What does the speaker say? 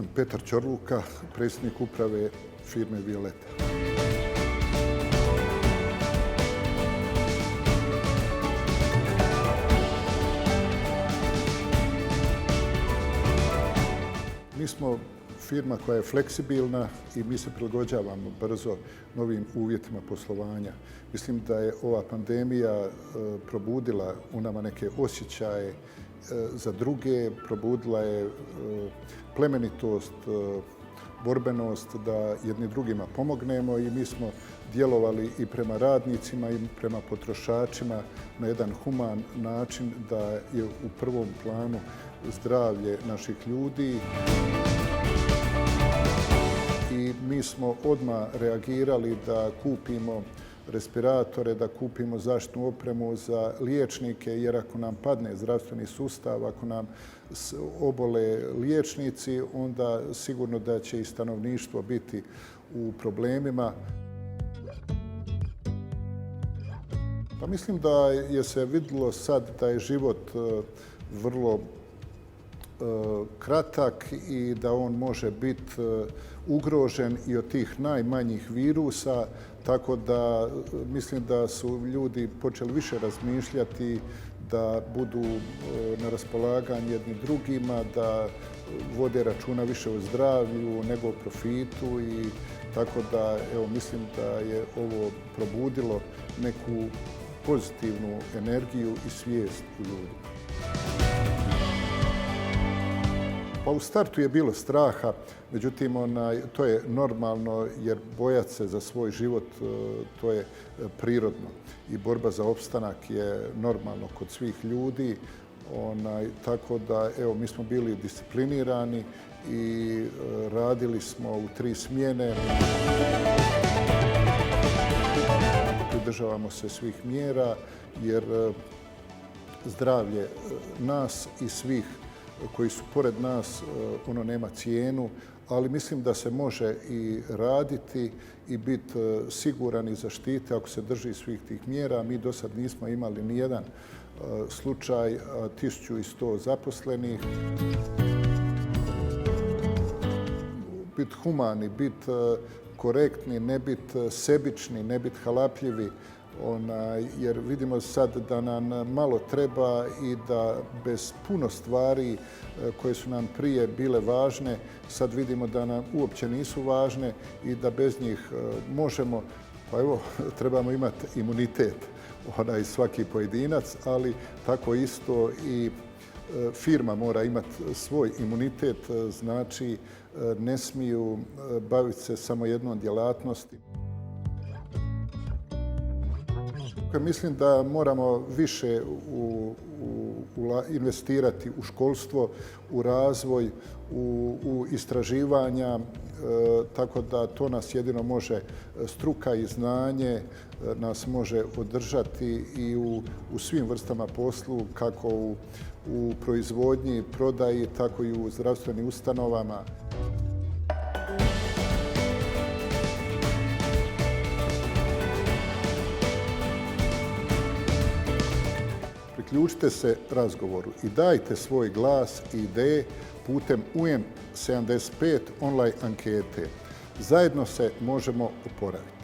sam Petar Ćorluka, predsjednik uprave firme Violeta. Mi smo firma koja je fleksibilna i mi se prilagođavamo brzo novim uvjetima poslovanja. Mislim da je ova pandemija probudila u nama neke osjećaje za druge, probudila je plemenitost, borbenost da jedni drugima pomognemo i mi smo djelovali i prema radnicima i prema potrošačima na jedan human način da je u prvom planu zdravlje naših ljudi. I mi smo odmah reagirali da kupimo respiratore, da kupimo zaštitnu opremu za liječnike, jer ako nam padne zdravstveni sustav, ako nam obole liječnici, onda sigurno da će i stanovništvo biti u problemima. Pa mislim da je se vidjelo sad da je život vrlo kratak i da on može biti ugrožen i od tih najmanjih virusa, tako da mislim da su ljudi počeli više razmišljati da budu na raspolaganju jedni drugima, da vode računa više o zdravlju nego o profitu i tako da evo, mislim da je ovo probudilo neku pozitivnu energiju i svijest u ljudima. Pa u startu je bilo straha, međutim to je normalno jer bojat se za svoj život to je prirodno i borba za opstanak je normalno kod svih ljudi. Tako da evo, mi smo bili disciplinirani i radili smo u 3 smjene. Pridržavamo se svih mjera jer zdravlje nas i svih koji su pored nas, ono nema cijenu, ali mislim da se može i raditi i biti siguran i zaštiti ako se drži svih tih mjera. Mi do sad nismo imali ni jedan slučaj, 1100 zaposlenih. Biti humani, biti korektni, ne biti sebični, ne biti halapljivi, jer vidimo sad da nam malo treba i da bez puno stvari koje su nam prije bile važne, sad vidimo da nam uopće nisu važne i da bez njih možemo, pa evo, trebamo imati imunitet, svaki pojedinac, ali tako isto i firma mora imati svoj imunitet, znači ne smiju baviti se samo jednom djelatnosti. Mislim da moramo više investirati u školstvo, u razvoj, u istraživanja, tako da to nas jedino može struka i znanje nas može održati i u svim vrstama poslu, kako u proizvodnji, prodaji, tako i u zdravstvenim ustanovama. Priključite se razgovoru i dajte svoj glas i ideje putem UN75 online ankete. Zajedno se možemo oporaviti.